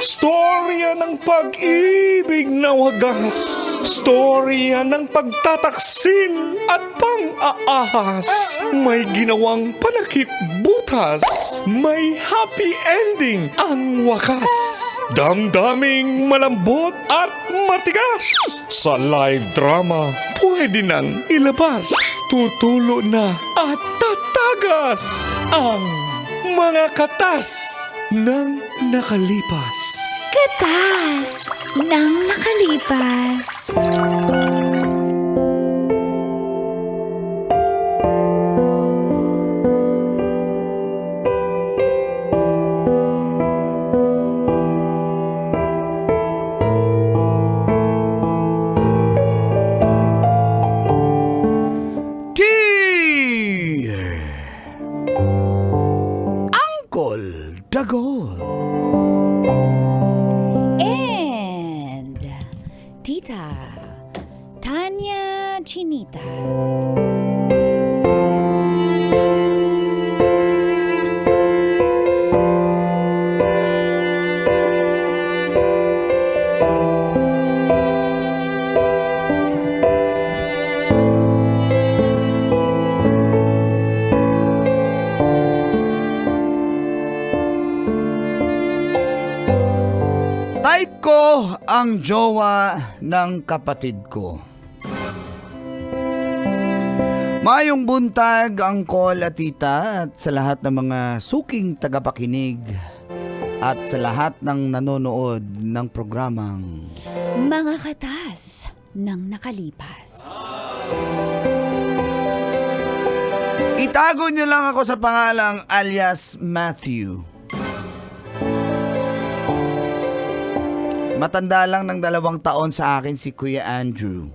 Storya ng pag-ibig na wagas. Storya ng pagtataksil at pang-aahas. May ginawang panakip butas. May happy ending ang wakas. Damdaming malambot at matigas. Sa live drama, pwede nang ilabas. Tutulo na at tatagas ang mga katas ng nakalipas. Katas ng nakalipas. Uncle Dagol. And Tita Tanya Chinita. Type ko ang jowa ng kapatid ko. Mayong buntag, Uncle at Tita, at sa lahat ng mga suking tagapakinig at sa lahat ng nanonood ng programang Mga katas ng nakalipas. itago niyo lang ako sa pangalang alias Matthew. Matanda lang ng 2 taon sa akin si Kuya Andrew.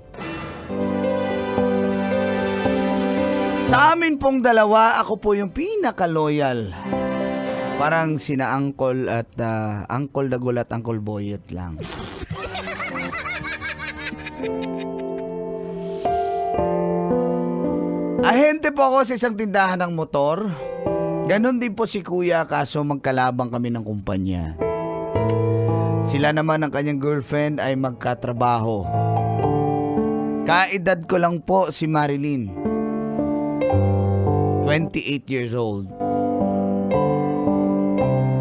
Sa amin pong dalawa, ako po yung pinaka-loyal. Parang sina Uncle at Uncle Dagol at Uncle Boyet lang. Ahente po ako sa isang tindahan ng motor. Ganon din po si Kuya, kaso magkalabang kami ng kumpanya. Sila naman ang kanyang girlfriend ay magkatrabaho. Kaedad ko lang po si Marilyn. 28 years old.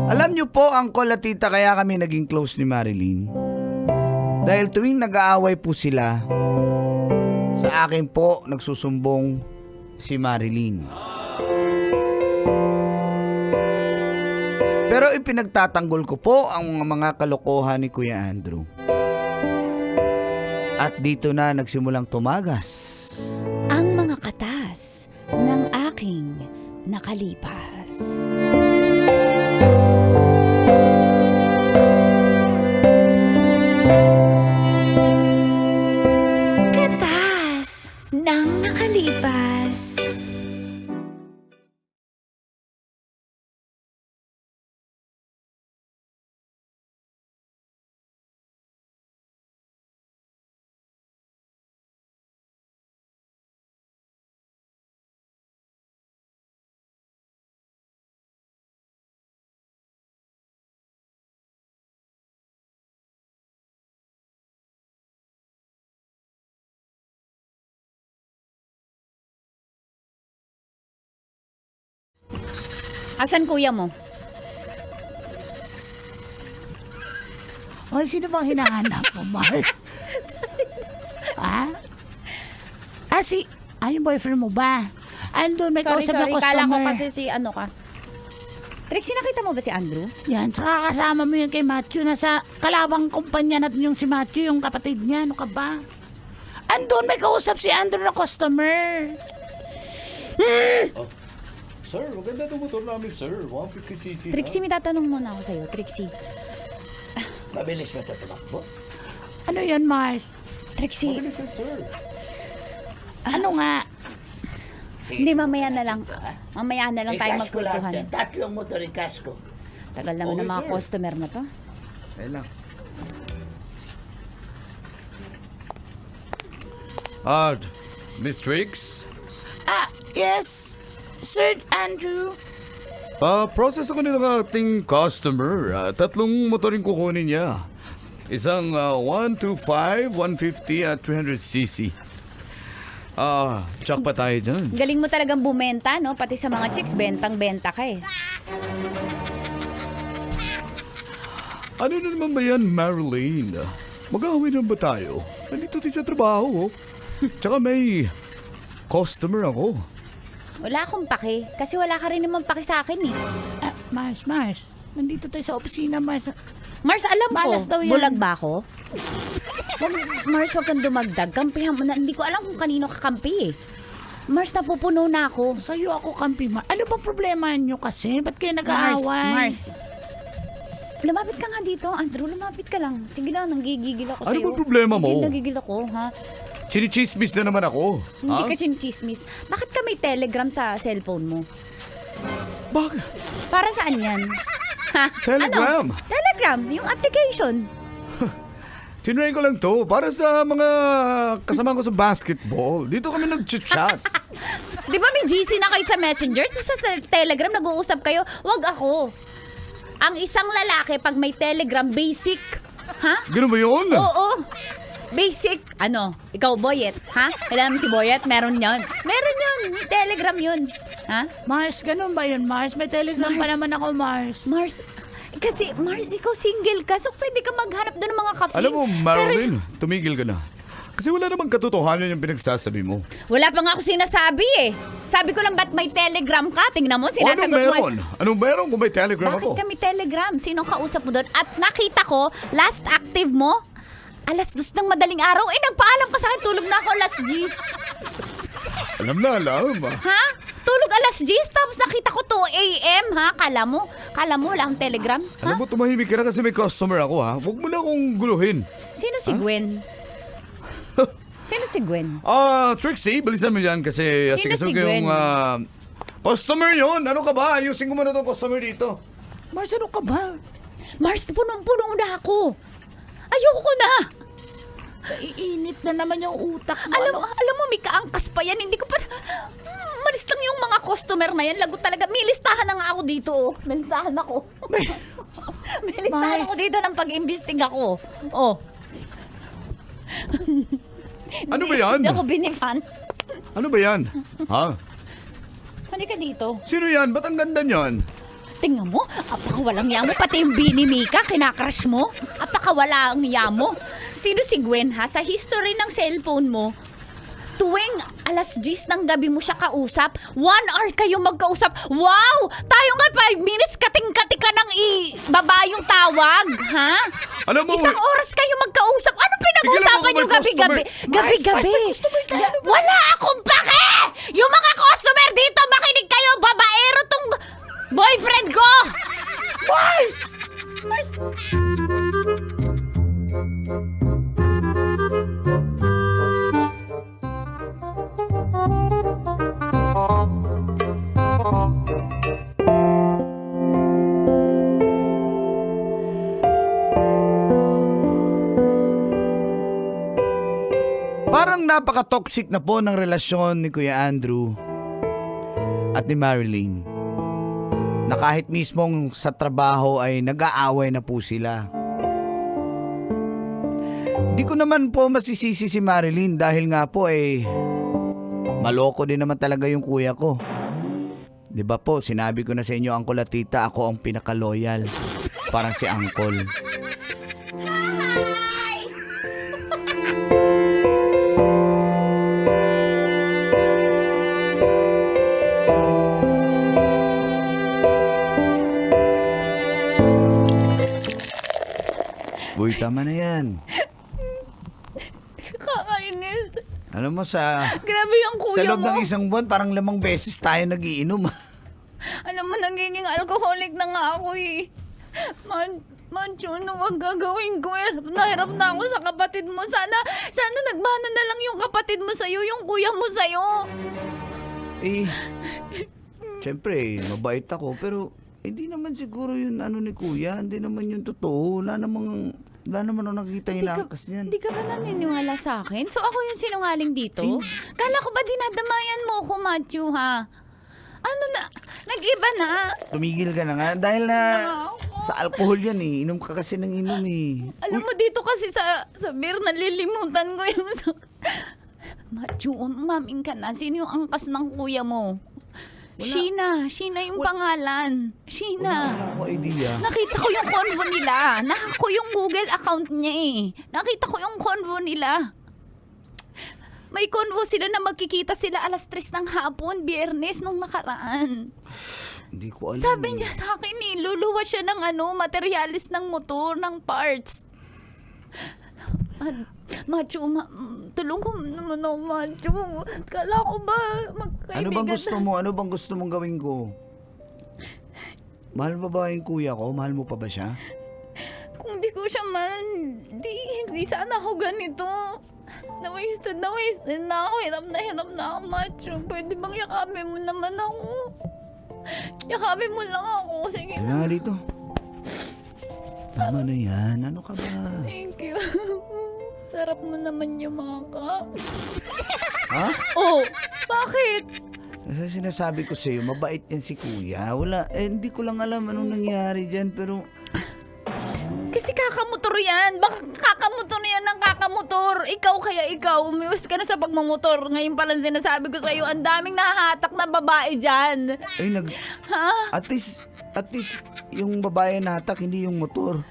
Alam niyo po, Uncle at Tita, kaya kami naging close ni Marilyn. Dahil tuwing nag-aaway po sila, sa akin po nagsusumbong si Marilyn. Pero ipinagtatanggol ko po ang mga kalokohan ni Kuya Andrew. At dito na nagsimulang tumagas Ang mga katas ng aking nakalipas. Katas ng nakalipas. Asan kuya mo? Ay, sino bang hinahanap mo, Mars? Ha? Yung boyfriend mo ba? Andun, may kausap na customer. Kala ko kasi si ano ka. Trixie, nakita mo ba si Andrew? Yan, saka kasama mo yun kay Matthew. Nasa kalabang kumpanya natin yung si Matthew, yung kapatid niya. Ano ka ba? Andun, may kausap si Andrew na customer. Sir, maganda itong motor namin, sir. 150cc. Trixie, may tatanong muna ako sa'yo. Trixie. Mabilis na tatakbo. Ano yun, Mars? Trixie, Mabilis yan, sir. Ano nga? hindi mamaya na lang. Mamaya na lang tayo magkwentuhan. Tatlong motor, ikasko. Tagal naman Okay, ng mga sir. customer na to. Ayun lang. Miss Trix? Yes, Sir Andrew. Process ako ng ating customer. 3 motoring kukunin niya. Isang 125, 150 at 300cc. Check pa tayo dyan. Galing mo talagang bumenta, no? Pati sa mga chicks, bentang-benta ka eh. Ano na naman ba yan, Marilyn? Mag-away na ba tayo? Nandito tayo sa trabaho. Tsaka may customer ako. Wala akong pake. Kasi wala ka rin naman pake sa akin eh. Mars. Nandito tayo sa opisina, Mars. Mars, alam ko, Malas daw yan. bulag ba ako? Mars, wag kang dumagdag. Kampihan mo na. Hindi ko alam kung kanino kakampi eh. Mars, napupuno na ako. Sa'yo ako kampi, Mars. Ano bang problema nyo kasi? Ba't kayo nag-aaway? Mars. Lumapit ka nga dito, Andrew. Lumapit ka lang. Sige lang, nanggigigil ako Ano sa'yo. bang problema mo? Nagigil ako, ha? Chinichismis na naman ako. Hindi ka chinichismis. Bakit ka may telegram sa cellphone mo? Bakit? Para saan yan? Ha? Telegram? Ano? Telegram, yung application. Tinry ko lang to para sa mga kasama ko sa basketball. Dito kami nag-chat. Di ba may GC na kayo sa Messenger? Sa Telegram, nag-uusap kayo? Wag ako. Ang isang lalaki, pag may Telegram, basic. Ha? Ganun ba yun? Oo. Basic. Ano? Ikaw, Boyet. Ha? Kailangan mo si Boyet? Meron yun. Meron yun. May Telegram yun. Ha? Mars, ganun ba yun, Mars? May telegram pa naman ako, Mars. Mars, kasi Mars, ikaw single ka. So pwede ka maghanap doon ng mga cafe. Alam mo, Marilyn, tumigil ka na. Kasi wala namang katotohanan yung pinagsasabi mo. Wala pa nga ako sinasabi eh. Sabi ko lang, ba't may Telegram ka? Tingnan mo, sinasagot Anong mo. meron? Anong meron kung may telegram Bakit ako? kami Telegram? Sinong kausap mo doon? At nakita ko, last active mo, 2:00 ng madaling araw. Eh, nagpaalam ka sa akin, tulog na ako 10:00. Alam na, alam. Ha? Tulog 10:00, tapos nakita ko 2 a.m. ha? Kala mo wala akong Telegram? Ha? Alam mo, tumahimik ka na kasi may customer ako, ha? Huwag mo na akong guluhin. Sino si Gwen? Sino si Gwen? Trixie, bilisan mo yan kasi Sino si ko Gwen? yung customer yon. Ano ka ba? Ayusin ko muna tong customer dito. Mars, ano ka ba? Mars, punong-puno na ako. Ayoko na. Iinit na naman yung utak mo. Alam mo, may kaangkas pa yan. Hindi ko pa... Malis lang yung mga customer na yan. Lagot talaga. May listahan na nga ako dito. Oh. May listahan ako. May listahan Mars. ako dito ng pag-imbestiga ko. Oh. Ano ba yan? Hindi ako binifan. Ano ba yan? Ha? Halika dito. Sino yan? Ba't ang ganda niyan? Tingnan mo, apakawalang yamo. Pati yung Bini Mika, kinakrush mo. Apakawalang yamo. Sino si Gwen ha? Sa history ng cellphone mo, tuwing 10:00 ng gabi mo siya kausap, 1 hour kayo magkausap. Wow! Tayo nga 5 minutes kating-kati ka nang ibaba yung tawag, ha? Alam mo, Isang oras kayo magkausap. Ano pinag-uusapan Sige nyo lang, may gabi-gabi? customer. Gabi-gabi. Mars, may customer ka. Ano ba? Wala akong pake! Yung mga customer dito, makinig kayo, babaero tong boyfriend ko! Mars! Mars! Parang napaka-toxic na po ng relasyon ni Kuya Andrew at ni Marilyn. Na kahit mismong sa trabaho ay nag-aaway na po sila. Hindi ko naman po masisisi si Marilyn dahil nga po maloko din naman talaga yung kuya ko. 'Di ba po, sinabi ko na sa inyo, Uncle at Tita, ako ang pinaka-loyal. Parang si Uncle. Uy, tama na yan. Kakainis. Alam mo, sa Grabe yung kuya loob mo. ng isang buwan, parang 5 beses tayo nagiinom. Alam mo, nagiging alcoholic na nga ako eh. Mancho, ano wag gagawin ko? Nahirap na ako sa kapatid mo. Sana nagmana na lang yung kapatid mo sa'yo, yung kuya mo sa'yo. Siyempre, mabait ako, pero hindi naman siguro yun ni kuya. Hindi naman yun totoo. Wala naman ako nakikita inangkas niyan. Hindi ka ba naniniwala sa akin? So ako yung sinungaling dito? Kala ko ba dinadamayan mo ko, Matthew, ha? Ano na? Nag-iba na. Tumigil ka na nga. Dahil na sa alcohol yan eh. Inom ka kasi ng inom eh. Alam mo dito kasi sa beer, nalilimutan ko yung... Machu, umaming ka na. Sino yung angkas ng kuya mo? Sheena yung pangalan. Sheena. Wala ako idea. Nakita ko yung convo nila. Naka ko yung Google account niya eh. Nakita ko yung convo nila. May convo sila na magkikita sila alas 3 ng hapon, Biyernes nung nakaraan. Hindi ko alam. Sabi niya sa akin eh, luluwa siya ng materialis ng motor, ng parts. Macho, tulong ko naman ako, Macho. Kala ko ba magkaibigan? Ano bang gusto mo? Ano bang gusto mong gawin ko? Mahal pa ba yung kuya ko? Mahal mo pa ba siya? Kung di ko siya mahal, hindi sana ako ganito. Na-wasted na ako. Hirap na ako, Macho. Pwede bang yakapin mo naman ako? Yakapin mo lang ako. Sige Kaya nga dito. Tama na yan. Ano ka ba? Thank you. Sarap mo naman yung maka. Ha? Oh, bakit? Kasi sinasabi ko sa'yo, mabait yan si kuya. Wala, hindi ko lang alam anong nangyari dyan, pero... Kasi kakamotor yan. Baka kakamotor yan ng kakamotor. Ikaw, umiwas ka na sa pagmamotor. Ngayon pa lang sinasabi ko sa'yo, ang daming nahahatak na babae dyan. Ay, Ha? At least, yung babae nahatak, hindi yung motor.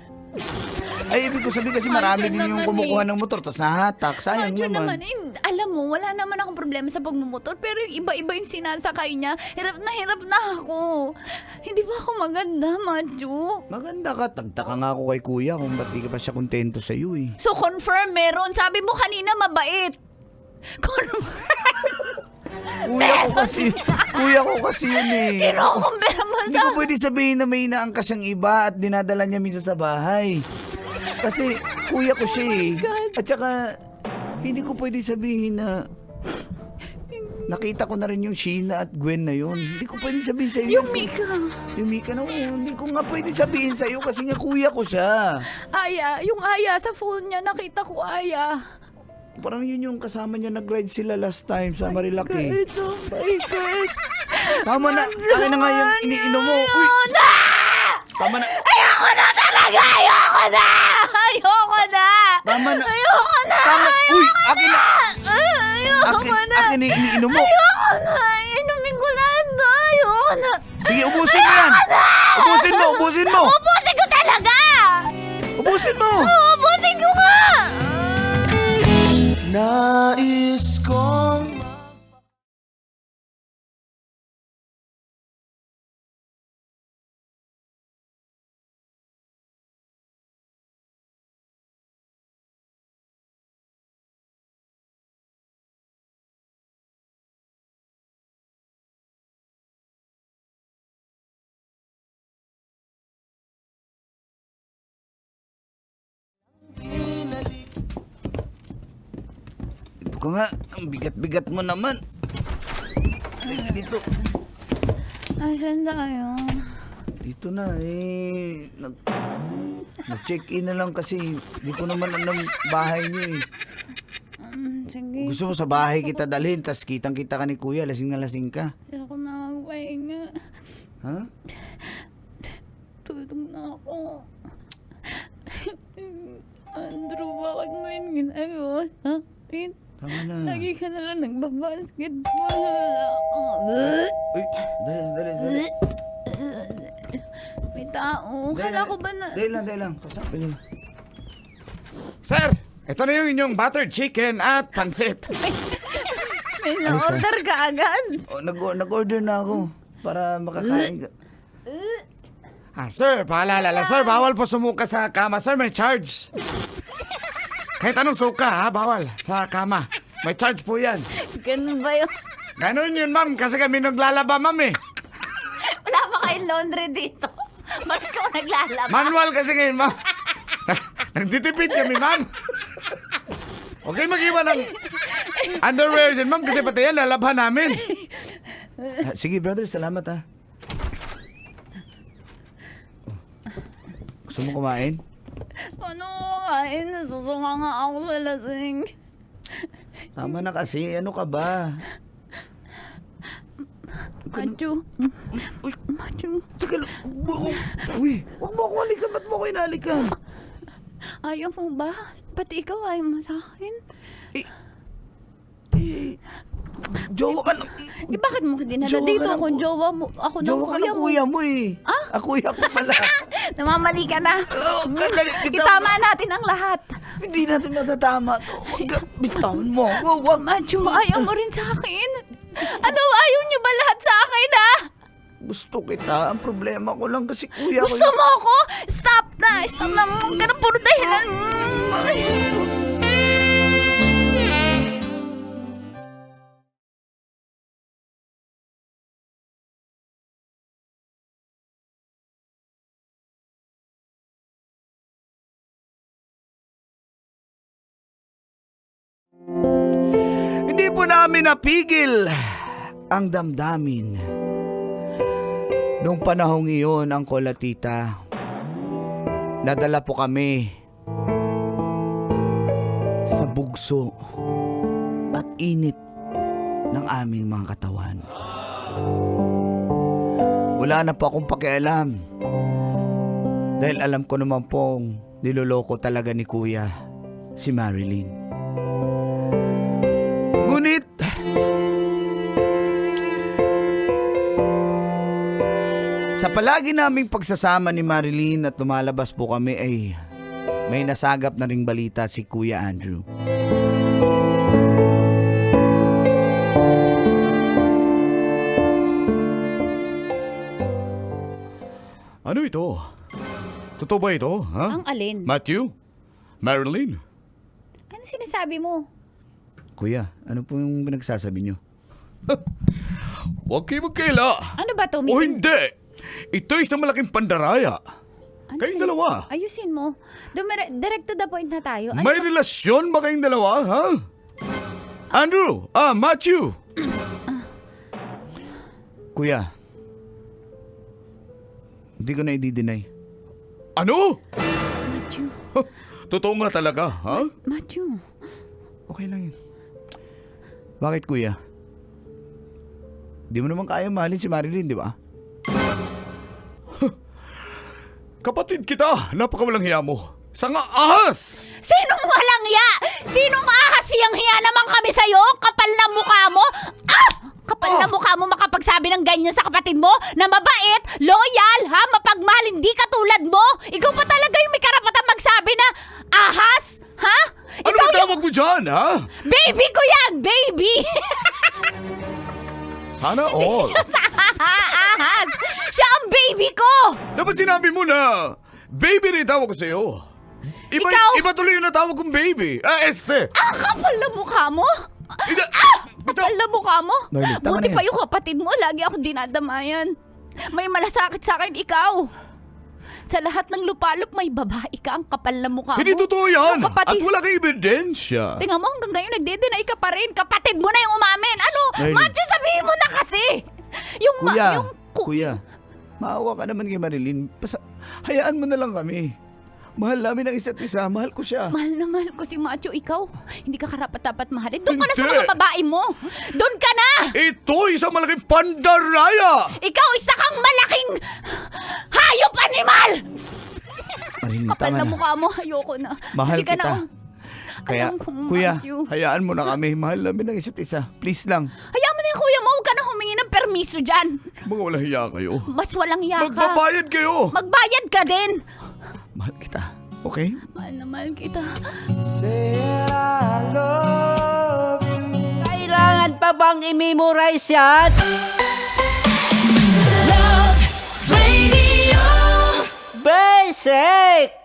Ay, ibig ko sabihin kasi marami din yung kumukuha ng motor, tapos nahatak. Sayang Macho naman. alam mo, wala naman akong problema sa pagmumotor, pero yung iba-iba yung sinasakay niya, hirap na ako. Hindi ba ako maganda, Macho? Maganda ka. Tagtaka nga ako kay kuya kung ba't di ka pa siya kontento sa'yo eh. So, confirm meron. Sabi mo kanina, mabait. Confirm. Kuya ko kasi yun eh. Kinukumpira mo Hindi ko pwede sabihin na may inaangkas siyang iba at dinadala niya minsan sa bahay. Kasi kuya ko siya eh. At saka, hindi ko pwede sabihin na nakita ko na rin yung Sheena at Gwen na yun. Hindi ko pwede sabihin sa'yo. Yung Mika. Yung Mika na, hindi ko nga pwede sabihin sa'yo kasi nga kuya ko siya. Yung Aya, sa phone niya, nakita ko Aya. Parang yun yung kasama niya nag-ride sila last time sa Marilaki. Oh my God. Tama na. Akin na nga yung iniinom mo. Uy! Tama na. Ayoko na talaga! Ayoko na! Tama na. Ayoko na! Tama. Uy! Akin na. Ayoko na! Akin na yung iniinom mo. Ayoko na! Inumin ko lahat na! Ayoko na! Sige, ubusin mo yan. Ubusin mo. Ubusin ko talaga! Ubusin mo. Ubusin ko nga! Nais kong Ito ka nga. Ang bigat-bigat mo naman. Dito. Asan tayo? Dito na eh. Nag-check-in na lang kasi di ko naman alam bahay niyo eh. Sige. Gusto mo sa bahay kita dalhin, tas kitang-kita ka ni kuya, lasing na lasing ka. Ako na magpahinga. Ha? Tulog na ako. Andrew, bakit mo yung ginagawa sa akin? Tama na. Lagi ka na lang nagbabasketball. Uy, dali. May tao. Kala ko ba na... Dali lang. Kasapin nila. Sir, ito na yung inyong buttered chicken at pansit. May na-order ka agad. Oh, nag-order na ako para makakain ka. Sir, paalala lang. Sir, bawal po sumuka sa kama. Sir, may charge. Kahit anong suka, bawal. Sa kama. May charge po yan. Ganun ba yun? Ganun yun, ma'am. Kasi kami naglalaba, ma'am eh. Wala pa kayong laundry dito. Ba't ikaw naglalaba? Manual kasi ngayon, ma'am. Nagtitipid kami, ma'am. Okay, mag-iwan ng underwear dyan, ma'am. Kasi pati yan, lalabhan namin. Sige, brother. Salamat, ha. Gusto mo kumain? Ano kain? Nasusunga nga ako sa lasing. Tama na kasi. Ano ka ba? ka na. Macho. Uy, Macho. teka lang. Uy, huwag mo ako halikan. Ba't mo ako inalikan? Ayaw mo ba? Pati ikaw ayaw mo sa akin. Jowa ka na. Bakit mo dinala Jowa dito ka ng kung jowa mo? Ako ng Jowa ka ng kuya mo eh. Ah? Kuya ko pala. Namamali ka na. Oh, Itama natin ang lahat. Hindi natin matatama to. Huwag ka, bitawan mo. Huwag. Macho, ayaw mo rin sa akin. Ano, ayaw niyo ba lahat sa akin, ha? Gusto kita. Ang problema ko lang kasi kuya ko. Gusto mo ako? Stop na! Stop na! Huwag ka na puro dahilan. Hindi po namin napigil ang damdamin. Nung panahong iyon, ang Tita, nadala po kami sa bugso at init ng aming mga katawan. Wala na po akong pakialam dahil alam ko naman pong niloloko talaga ni Kuya si Marilyn. Ngunit, sa palagi naming pagsasama ni Marilyn at lumalabas po kami ay may nasagap na ring balita si Kuya Andrew. Ano ito? Totoo ba ito, ha? Ang alin? Matthew? Marilyn? Ano sinasabi mo? Kuya, ano po yung pinagsasabi nyo? Huwag kayo magkaila. Ano ba to? O hindi! Ito isang malaking pandaraya. Ano Kayong dalawa. Ayusin mo. Direct to the point na tayo. Ano May relasyon ba kayong dalawa, ha? Andrew! Matthew! Kuya, hindi ko na i-deny. Ano? Matthew. Totoo nga talaga, ha? Matthew. Okay lang yun. Bakit kuya? Di mo naman kaya mahalin si Marilyn, di ba? Kapatid kita, napakawalang hiya mo. Sanga ahas! Sinong walang hiya? Sinong ahas siyang hiya naman kami sa'yo? Kapal na mukha mo? Ah! Kapal na mukha mo makapagsabi ng ganyan sa kapatid mo? Na mabait, loyal, ha? Mapagmahal, hindi katulad mo? Ikaw pa talaga yung may karapatan magsabi na ahas? Ha? Ano Ikaw ang tawag mo dyan, ha? Baby ko yan! Baby! Sana all. Siya sa ahas! Siya ang baby ko! Dapat sinabi mo na, baby rin tawag ko sa'yo. Ikaw- Iba tuloy yung natawag kong baby. Este. Ang kapal na mukha mo! Kapal na mukha mo! Marley, tama Buti na pa yan. yung kapatid mo, lagi ako dinadamayan. May malasakit sa akin, ikaw. Sa lahat ng lupalop, may babae ka, ang kapal na mukha mo. Hindi totoo yan. Yung At kapatid- wala kang ebidensya. Tingnan mo, hanggang ngayon nagde-deny ka pa rin. Kapatid mo na yung umamin. Ano? Marley. Matthew, sabihin mo na kasi. Yung Kuya, maawa ka naman kay Marilyn. Hayaan mo na lang kami. Mahal namin ang isa't isa. Mahal ko siya. Mahal na mahal ko si Matthew, ikaw. Hindi ka karapat-dapat mahalin. Doon ka na sa Hindi. mga babae mo. Doon ka na! Ito isang malaking pandaraya. Ikaw isa kang malaking hayop animal! Marilyn, Kapal tama na na. mukha mo, ayoko na. Mahal Hindi ka kita. Na, Kaya, alam ko, kuya, Matthew. hayaan mo na kami. Mahal namin ang isa't isa. Please lang. Hayaan mo na yung kuya mo, huwag ka na humingi ng permiso dyan. Mga wala hiya kayo. Mas walang hiya ka. Magbabayad kayo. Magbayad ka din. Mahal kita. Okay? Mahal na mahal kita. Saying I love you. Kailangan pa bang i-memorize yan? Love Radio. Basic!